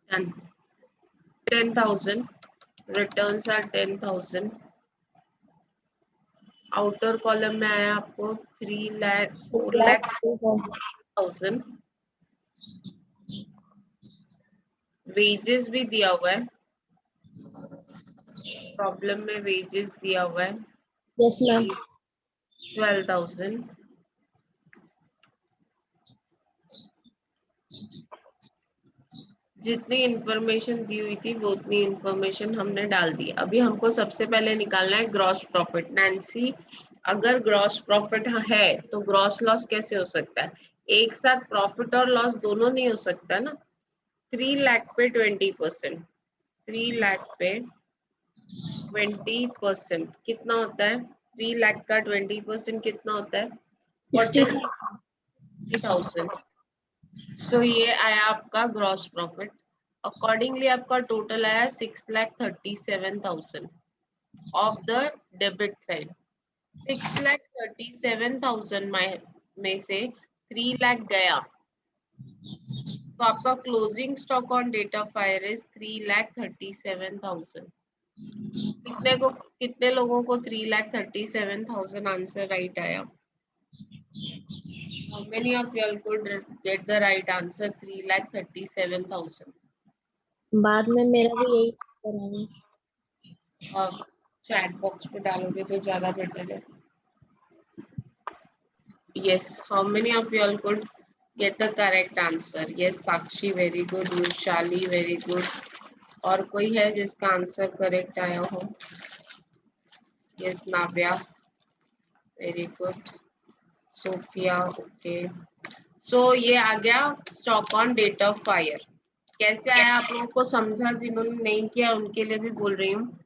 Done. 10,000. Returns are 10,000. Outer column में आया आपको 3 लाख 4 लाख 1000. वेजेस भी दिया हुआ है, प्रॉब्लम में वेजेस दिया हुआ है. Yes ma'am. 12,000. जितनी इंफॉर्मेशन दी हुई थी वो उतनी इंफॉर्मेशन हमने डाल दी. अभी हमको सबसे पहले निकालना है ग्रॉस प्रॉफिट. नैन्सी, अगर ग्रॉस प्रॉफिट है तो ग्रॉस लॉस कैसे हो सकता है? एक साथ प्रॉफिट और लॉस दोनों नहीं हो सकता ना. 3 लाख पे 20%, 3 लाख पे 20% कितना होता है? 3 लाख का 20% कितना होता है? 40,000. तो ये आया आपका ग्रॉस प्रॉफिट. अकॉर्डिंगली आपका टोटल आया 6,37,000 ऑफ द डेबिट साइड. 6,37,000 में से 3 लाख गया, तो आपका closing stock on date of fire is 3,37,000. कितने लोगों को 3,37,000 आंसर राइट आया? How many of you all could get the right answer? 3,37,000. बाद में मेरा भी यही कराना. और चैट बॉक्स पे डालोगे तो ज्यादा बेटर है. Yes, how many of you all could get the correct answer? Yes, Sakshi, very good. Vishali, very good. और कोई है जिसका आंसर करेक्ट आया हो? Yes, Navya, very good. Sophia, okay. So ये आ गया stock on date of fire. कैसे आया आप लोगों को समझा? जिन्होंने नहीं किया उनके लिए भी बोल रही हूँ.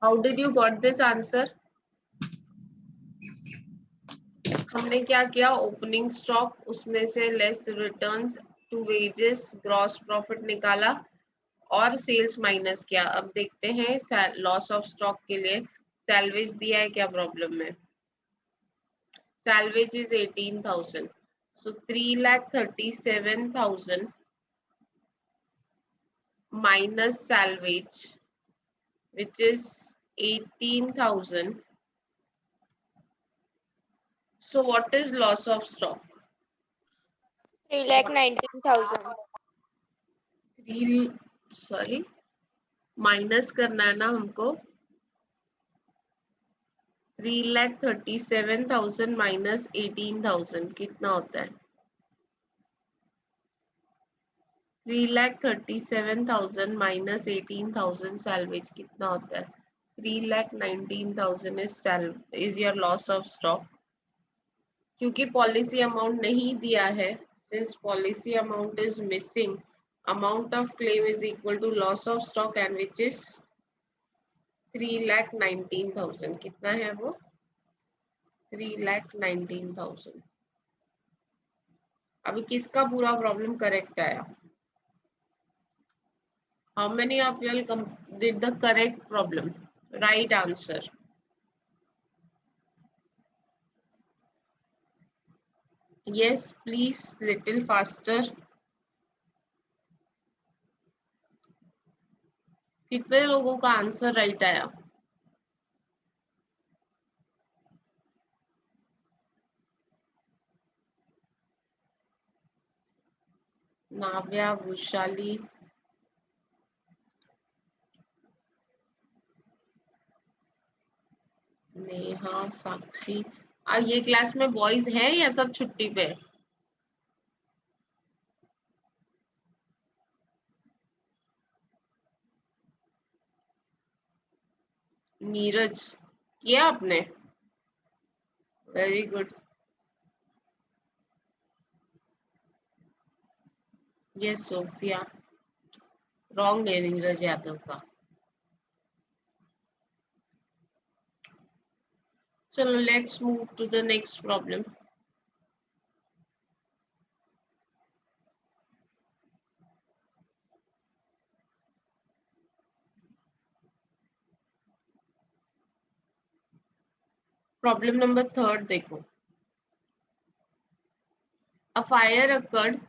How did you got this answer? हमने क्या किया? ओपनिंग स्टॉक, उसमें से less returns to wages, gross profit निकाला और सेल्स माइनस किया. अब देखते हैं लॉस ऑफ स्टॉक के लिए सैल्वेज दिया है क्या प्रॉब्लम में? Salvage is 18,000. So 3,37,000 minus salvage, which is 18,000. So what is loss of stock? 3,19,000. 3 sorry minus करना है ना हमको. 3,37,000 माइनस 18,000 कितना होता है? 3,37,000 माइनस 18,000 सैल्वेज कितना होता है? 3,19,000 is your loss of stock. क्योंकि पॉलिसी अमाउंट नहीं दिया है, since policy amount is missing, amount of claim is equal to loss of stock and which is 3,19,000. कितना है वो? 3,19,000. अभी किसका पूरा प्रॉब्लम करेक्ट आया? How many of you all did the correct problem? Right answer. Yes, please, little faster. कितने लोगों का आंसर राइट आया? नाव्या, वैशाली, नेहा, साक्षी. ये क्लास में बॉयज हैं या सब छुट्टी पे? नीरज, किया आपने? Very good. ये सोफिया. रॉन्ग है नीरज यादव का. चलो let's move to the next problem. Problem number 3 देखो. A fire occurred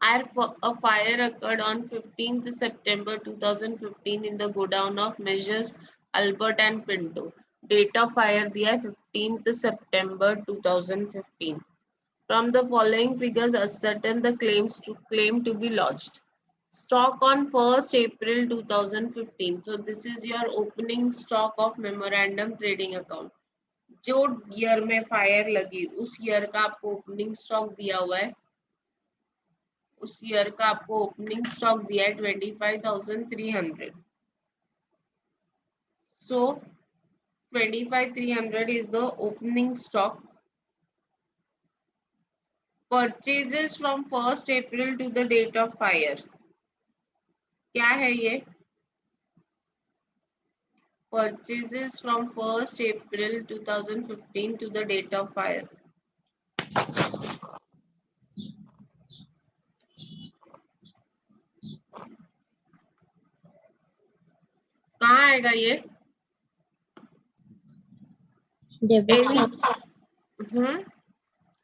A fire occurred on 15th September 2015 in the godown of Measures Albert and Pinto. Date of fire दिया है 15th September 2015. From the following figures, ascertain the claim to be lodged. Stock on 1st April 2015. So this is your opening stock of memorandum trading account. जो year में fire लगी उस year का आपको opening stock दिया हुआ है, उस ईयर का आपको ओपनिंग स्टॉक दिया है 25,300. So 25,300 is the opening stock. Purchases from 1st April to the date of fire. क्या है ये? Purchases from 1st April 2015 to the date of fire. कहाँ आएगा ये? Debit side.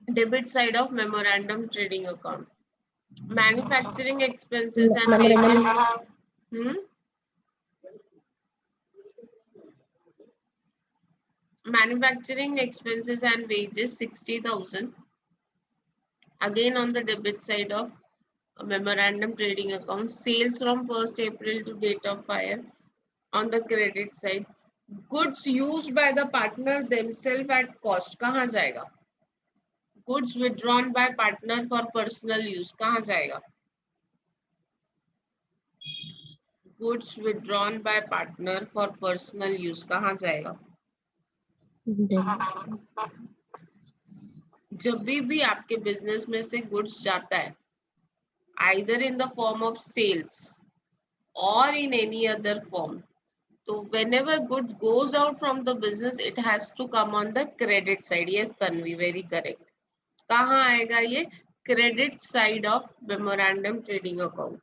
Debit side of memorandum trading account. Manufacturing expenses and Memorandum. wages. Manufacturing expenses and wages 60,000. Again on the debit side of memorandum trading account. Sales from 1st April to date of fire. On the credit side, goods used by the partner themselves at cost. कहाँ जाएगा? Goods withdrawn by partner for personal use. कहाँ जाएगा? Goods withdrawn by partner for personal use. कहाँ जाएगा? जब भी आपके business में से गुड्स जाता है, either in the form of sales or in any other form, so whenever goods goes out from the business, it has to come on the credit side. Yes, Tanvi, very correct. कहाँ आएगा ये? Credit side of memorandum trading account.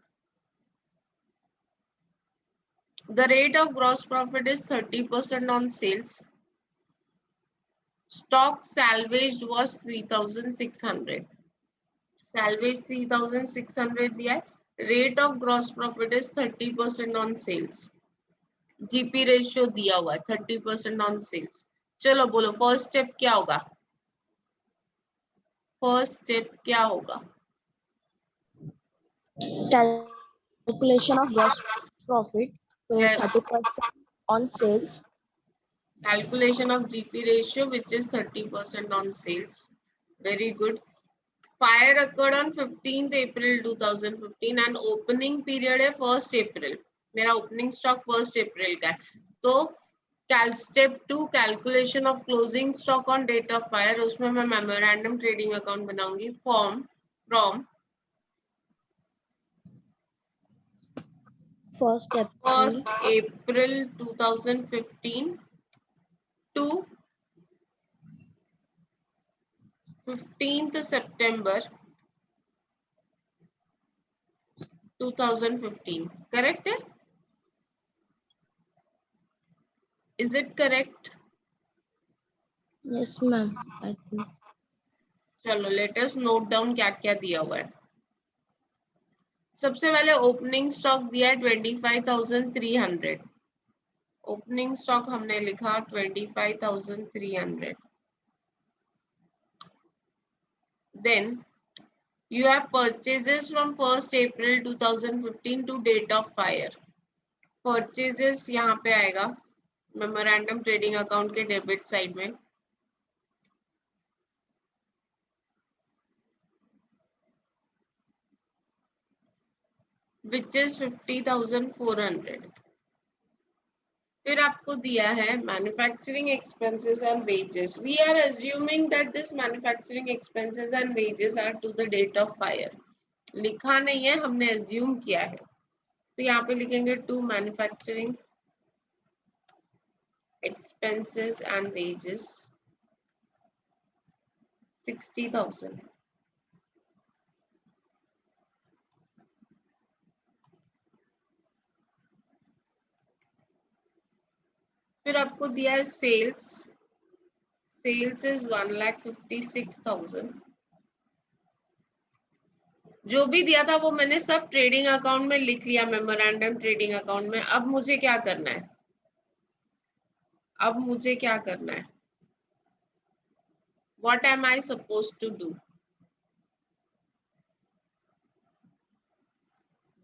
The rate of gross profit is 30% on sales. Stock salvaged was 3,600. Salvage 3,600 दिया है. Rate of gross profit is 30% on sales. GP ratio दिया हुआ है 30% on sales. चलो बोलो फर्स्ट स्टेप क्या होगा? First step क्या होगा? Calculation of gross profit. So Yes. 30% on sales. Calculation of GP ratio, which is 30% on sales. Very good. Fire occurred on 15th April 2015 and opening period है 1st April. मेरा opening stock 1st April का है. तो step 2 calculation of closing stock on date of fire, उसमें मैं memorandum trading account बनाऊंगी. From 1st April 2015 to 15th September 2015. Correct? Is it correct? Yes, ma'am. I think. चलो let us note down क्या क्या दिया हुआ है. सबसे पहले ओपनिंग स्टॉक दिया है 25,300. ओपनिंग स्टॉक हमने लिखा 25,300. Then you have purchases from 1st April 2015 to date of fire. Purchases यहाँ पे आएगा मेमोरेंडम ट्रेडिंग अकाउंट के डेबिट साइड में. Which is 50,400. फिर आपको दिया है manufacturing expenses and wages. We are assuming that this manufacturing expenses and wages are to the date of fire. लिखा नहीं है, हमने अज्यूम किया है. तो यहाँ पे लिखेंगे to manufacturing expenses and wages 60,000. फिर आपको दिया है सेल्स. Sales is 1,56,000. जो भी दिया था वो मैंने सब ट्रेडिंग अकाउंट में लिख लिया, मेमोरेंडम ट्रेडिंग अकाउंट में। अब मुझे क्या करना है? अब मुझे क्या करना है? What am I supposed to do?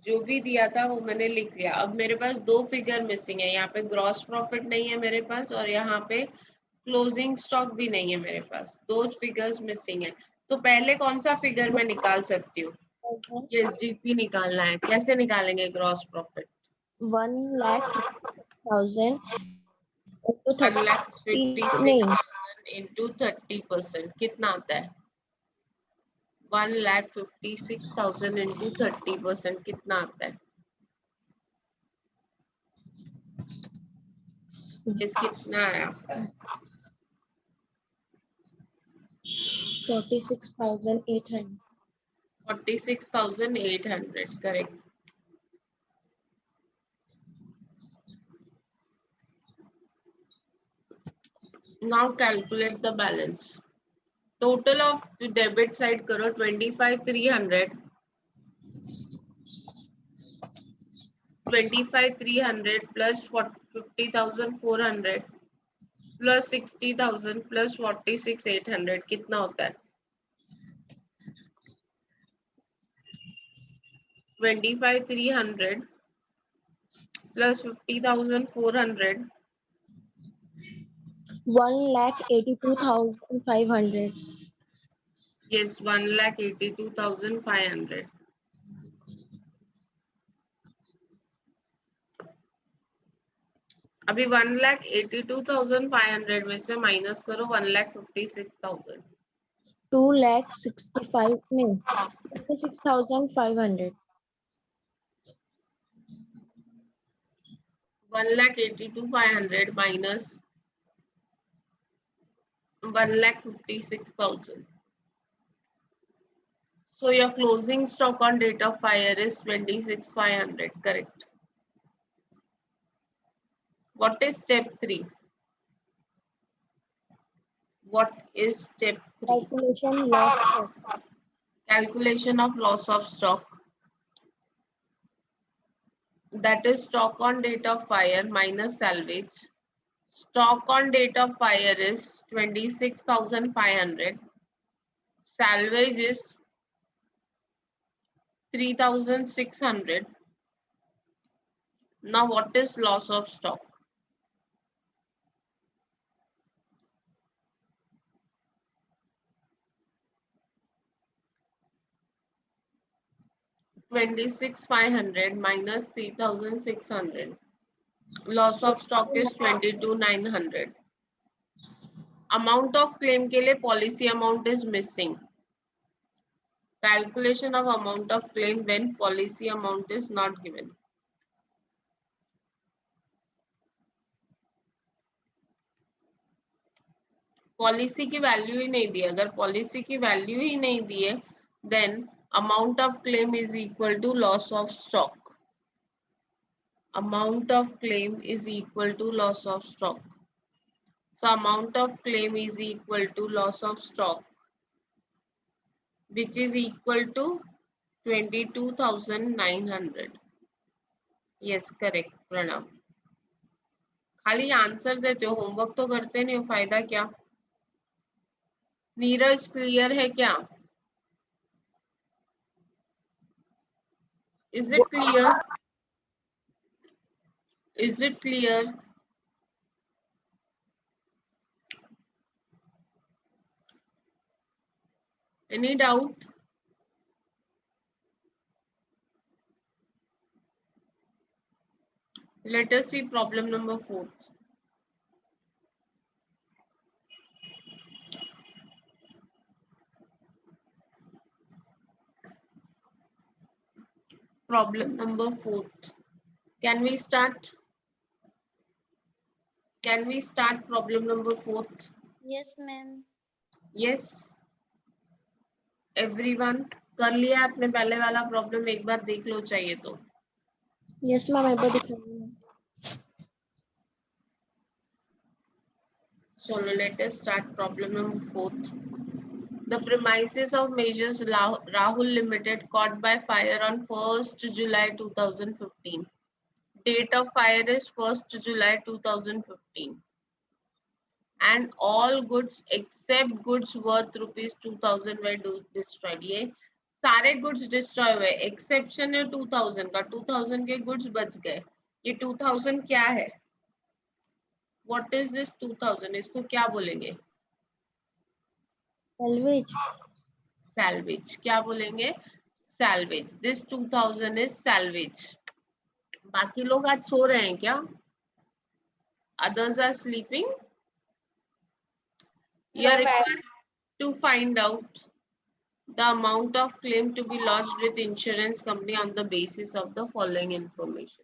जो भी दिया था वो मैंने लिख लिया। अब मेरे पास दो फिगर मिसिंग है, यहाँ पे ग्रॉस प्रॉफिट नहीं है मेरे पास और यहाँ पे क्लोजिंग स्टॉक भी नहीं है मेरे पास, दो फिगर्स मिसिंग है। तो पहले कौन सा फिगर मैं निकाल सकती हूँ? ये जीपी निकालना है। कैसे निकालेंगे ग्रॉस प्रॉफिट? 1,50,000 into 30 नहीं 1,56,000 into 30%, कितना आता है? 1,56,000 into 30% कितना आता है? इस कितना आया? 46,800 46,800, correct. Now calculate the balance. Total of the debit side करो 25,300, 25,300 plus 50,400 plus 60,000 plus 46,800 कितना होता है? 25,300 plus 50,400. 1,82,500 Yes, 1,82,500. अभी 1,82,500 में से माइनस करो 1,56,000. 2,65 नहीं 56,500 1,82,500 minus 1,56,000. So your closing stock on date of fire is 26,500, correct? What is step 3? What is step 3? calculation loss of Calculation of loss of stock. That is stock on date of fire minus salvage. Stock on date of fire is 26,500. Salvage is 3,600. Now what is loss of stock? $26,500 minus 3,600. Loss of stock is 22,900. Amount of claim के लिए policy amount is missing. Calculation of amount of claim when policy amount is not given. Policy की value ही नहीं दी, अगर policy की value ही नहीं दी है then amount of claim is equal to loss of stock. Amount of claim is equal to loss of stock. So amount of claim is equal to loss of stock, which is equal to 22,900. Yes, correct, Pranav. खाली answer देते हो, homework तो करते नहीं हो, फायदा क्या? Neeraj clear है क्या? Is it clear? Is it clear? Any doubt? Let us see problem number 4. Problem number 4. Can we start? Can we start problem number 4? Yes, ma'am. Yes. Everyone कर लिया आपने पहले वाला प्रॉब्लम, एक बार देख लो चाहिए तो. yes ma'am एक बार दिखाइए. So let us start problem number 4. The premises of Majors Rahul Limited caught by fire on 1st July 2015. Date of fire is 1st July 2015. And all goods except goods worth rupees 2000 were destroyed. ये सारे goods destroy हुए, exception है 2000 का, 2000 के goods बच गए. ये 2000 क्या है? What is this 2000? इसको क्या बोलेंगे? Salvage. Salvage. क्या बोलेंगे? Salvage. This 2000 is salvage. बाकी लोग आज सो रहे हैं क्या? Others are sleeping. You are required to find out the amount of claim to be lodged with insurance company on the basis of the following information.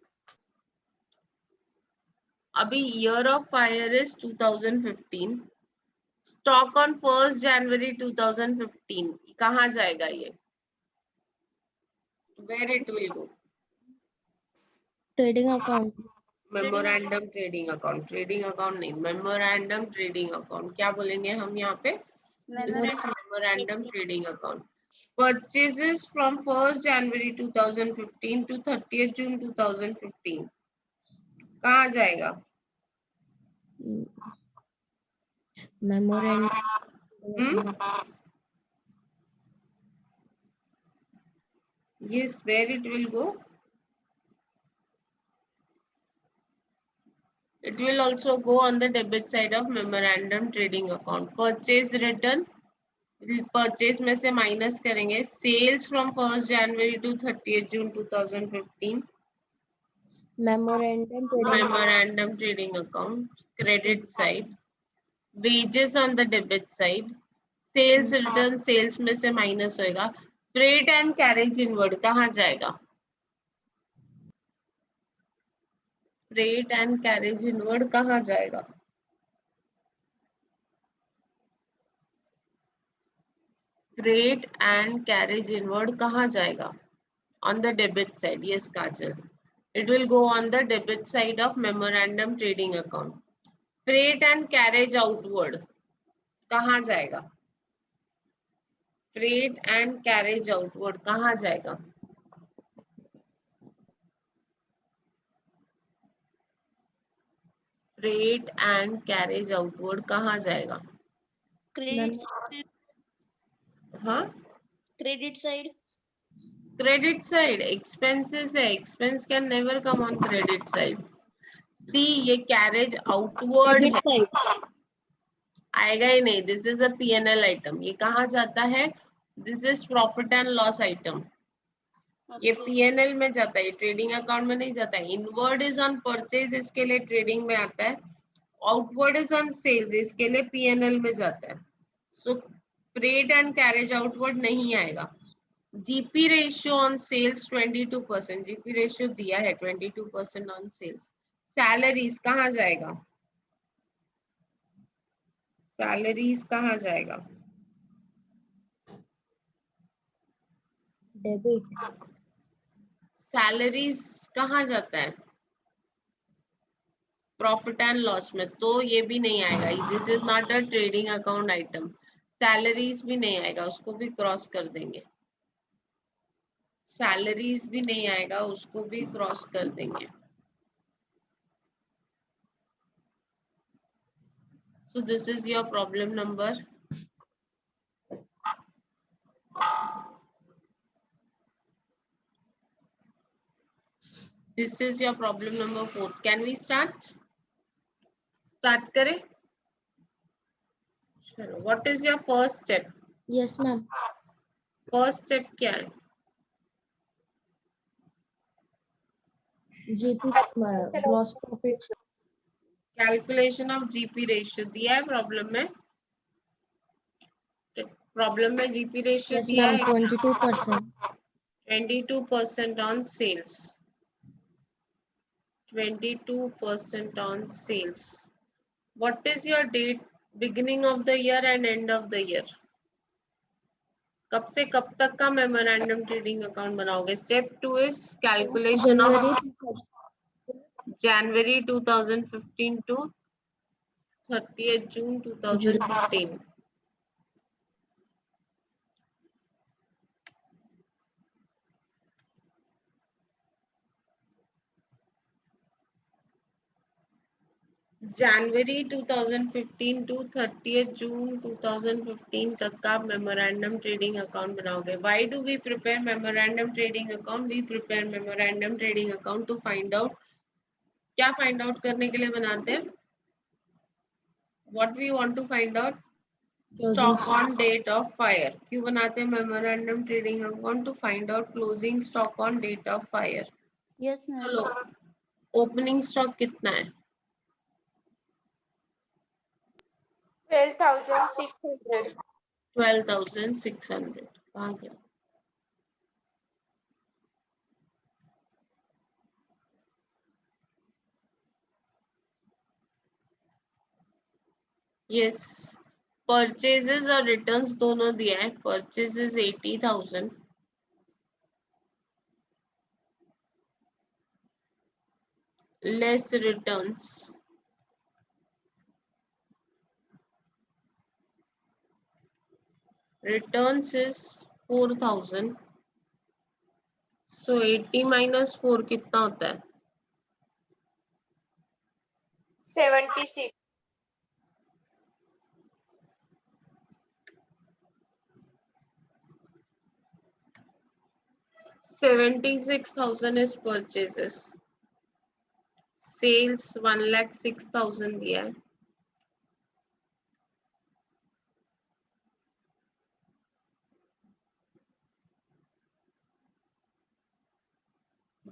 अभी year of fire is 2015. Stock on 1st January 2015. कहाँ जाएगा ये? Where it will go? Trading account. Memorandum trading account. Trading account नहीं, memorandum trading account. क्या बोलेंगे हम यहाँ पे? Memorandum trading account. Purchases from 1st January 2015 to 30th June 2015. कहाँ जाएगा? Memorandum. Yes, where it will go? It will also go on the debit side of memorandum trading account. Purchase return, purchase में से minus करेंगे. Sales from 1st January to 30th June 2015. Memorandum trading account. Credit side. Wages on the debit side. Sales return, sales में से minus होएगा. Freight and carriage inward कहाँ जाएगा? Freight and carriage inward कहाँ जाएगा? Freight and carriage inward कहाँ जाएगा? On the debit side. Yes, Kajal. It will go on the debit side of memorandum trading account. Freight and carriage outward कहाँ जाएगा? Freight and carriage outward कहाँ जाएगा? Freight and carriage outward कहाँ जाएगा? Credit side. हाँ? Credit side. Credit side. Expenses है. Expense can never come on credit side. See, ये carriage outward है. आएगा ही नहीं. This is a P&L item. ये कहाँ जाता है? This is profit and loss item. ये P&L में जाता है, ट्रेडिंग अकाउंट में नहीं जाता है. इनवर्ड इज ऑन परचेज, इसके लिए ट्रेडिंग में आता है. आउटवर्ड इज ऑन सेल्स, इसके लिए P&L में जाता है. So freight and carriage outward नहीं आएगा. GP ratio on sales 22%. GP ratio दिया है 22% ऑन सेल्स. सैलरीज कहाँ जाएगा? सैलरीज कहाँ जाएगा? Debit. सैलरीज कहाँ जाता है? प्रॉफिट एंड लॉस में. तो ये भी नहीं आएगा. This is not a trading account item. Salaries भी नहीं आएगा, उसको भी क्रॉस कर देंगे. सैलरीज भी नहीं आएगा, उसको भी क्रॉस कर देंगे. So this is your problem number. This is your problem number 4. Can we start? Start करें? Sure. What is your first step? Yes, ma'am. First step क्या है? GP gross profit. Calculation of GP ratio दिया है problem में. Problem में GP ratio Yes, दिया ma'am. है 22%. 22% on sales. 22% on sales. What is your date, beginning of the year and end of the year? कब से कब तक का मेमोरेंडम ट्रेडिंग अकाउंट बनाओगे? Step 2 is calculation of January 2015 to 30th June 2015. जनवरी 2015 to 30 June 2015 तक का मेमोरेंडम ट्रेडिंग अकाउंट बनाओगे. Why do we prepare memorandum trading account? We prepare memorandum trading account to find out. क्या find out करने के लिए बनाते हैं? What we want to find out? Closing stock on date of fire. क्यों बनाते हैं memorandum trading account? To find out closing stock on date of fire. Yes, ma'am. चलो, ओपनिंग स्टॉक कितना है? 12,600. 12,600. कहाँ गया? यस, परचेजेस और रिटर्न्स दोनों दिया है. Purchases 80,000, less returns is 4,000. So 80 minus 4 कितना होता है? 76. 76,000 is purchases. Sales 1,06,000 दिया है.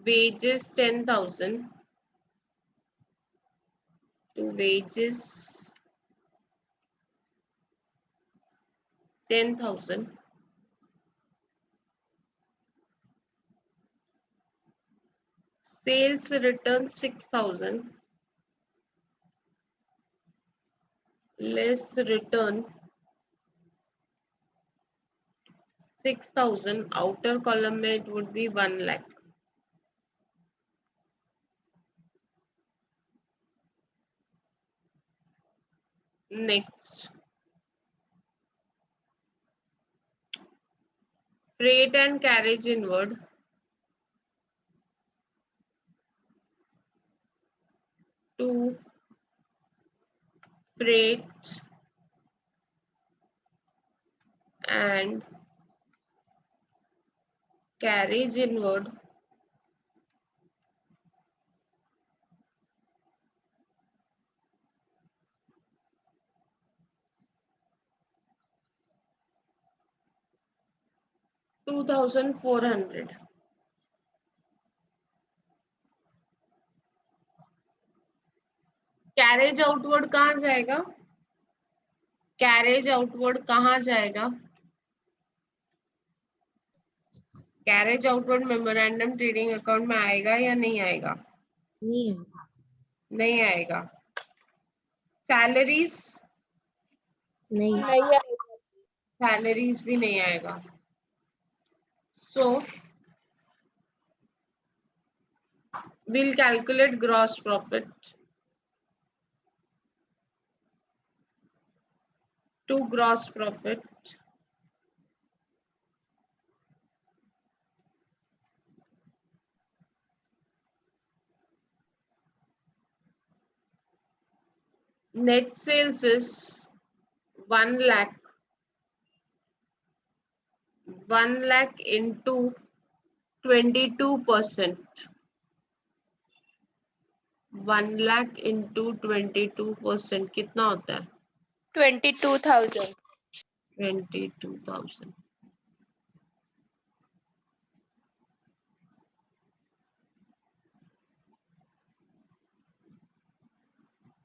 Wages 10,000. To wages 10,000. Sales return 6,000. Less return 6,000. Outer column में it would be 1 lakh. Next, freight and carriage inward. To freight and carriage inward. $2,400. Carriage outward कहाँ जाएगा? Carriage outward कहाँ जाएगा? Carriage outward memorandum trading account में आएगा या नहीं आएगा? नहीं आएगा. सैलरीज? नहीं. सैलरीज भी नहीं आएगा. सो we'll calculate gross profit. To gross profit, net sales is 1 lakh. 1 lakh into 22%. 1 lakh into 22% कितना होता है? 22,000. 22,000.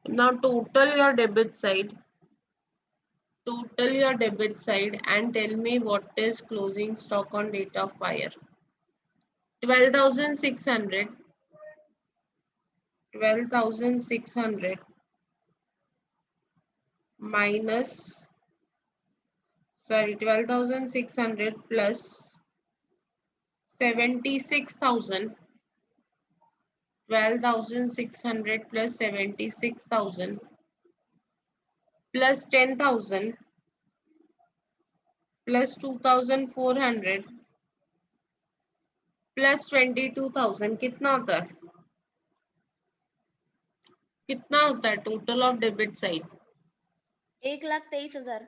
Now total your debit side. Total your debit side and tell me what is closing stock on date of fire. 12,600. 12,600 minus, sorry, 12,600 plus 76,000. 12,600 plus 76,000 plus 10,000 plus 2,400 plus 22,000 कितना होता है? कितना होता है total of debit side? 1,23,000.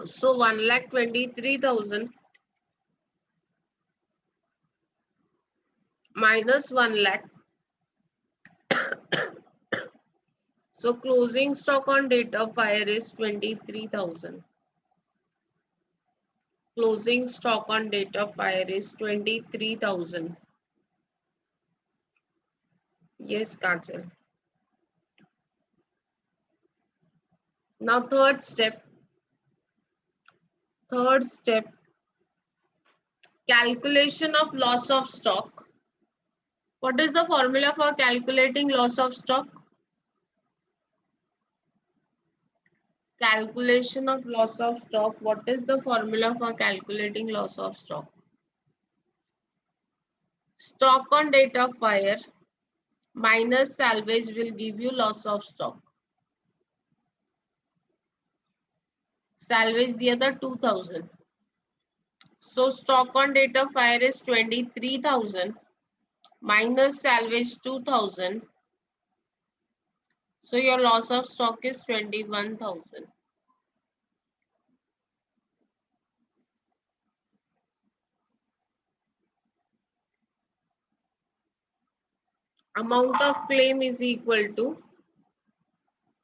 So 1,23,000 minus 1 lakh. So closing stock on date of hire is 23,000. Closing stock on date of hire is 23,000. Yes, Kajal. Now third step, calculation of loss of stock. What is the formula for calculating loss of stock? Calculation of loss of stock. What is the formula for calculating loss of stock? Stock on date of hire minus salvage will give you loss of stock. Salvage the other 2,000. So stock on date of hire is 23,000 minus salvage 2,000. So your loss of stock is 21,000. Amount of claim is equal to,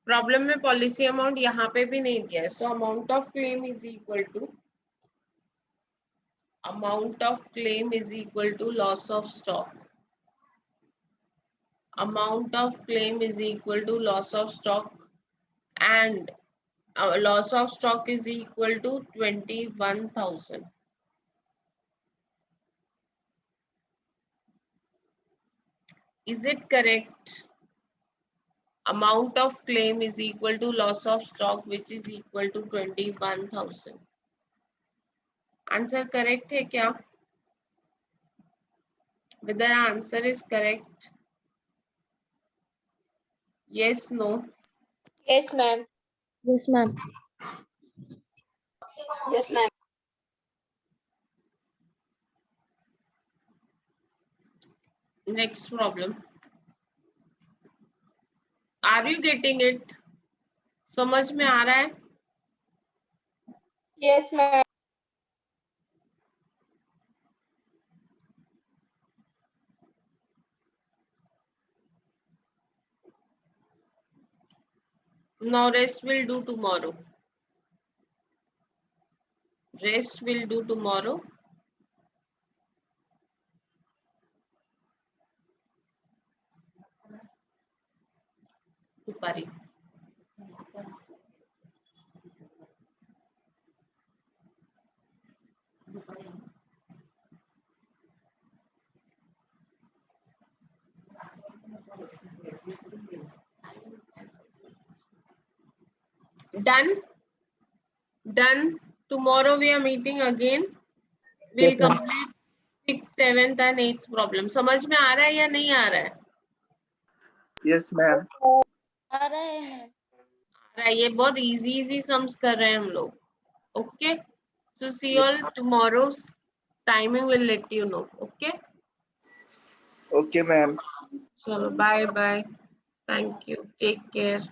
problem में policy amount यहाँ पे भी नहीं दिया है, so amount of claim is equal to loss of stock. Amount of claim is equal to loss of stock, and loss of stock is equal to 21,000. Is it correct? Amount of claim is equal to loss of stock, which is equal to 21,000. Answer correct है क्या? Whether answer is correct? Yes, no? Yes, ma'am. Yes, ma'am. Yes, ma'am. Next problem. Are you getting it? समझ में आ रहा है? Yes, ma'am. Now rest will do tomorrow. Rest will do tomorrow. दुपारी. Done? Done. Tomorrow we are meeting again. We'll Yes, ma'am. complete 6th, 7th and 8th problem. समझ में आ रहा है या नहीं आ रहा है? Yes, ma'am. आ रहा है मैम. आ रहा है. ये बहुत easy sums कर रहे हैं हम लोग. Okay. So see you all tomorrow. Timing will let you know. Okay. Okay, ma'am. चलो bye. Thank you. Take care.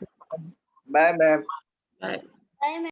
Bye, ma'am. Bye. Bye, ma'am.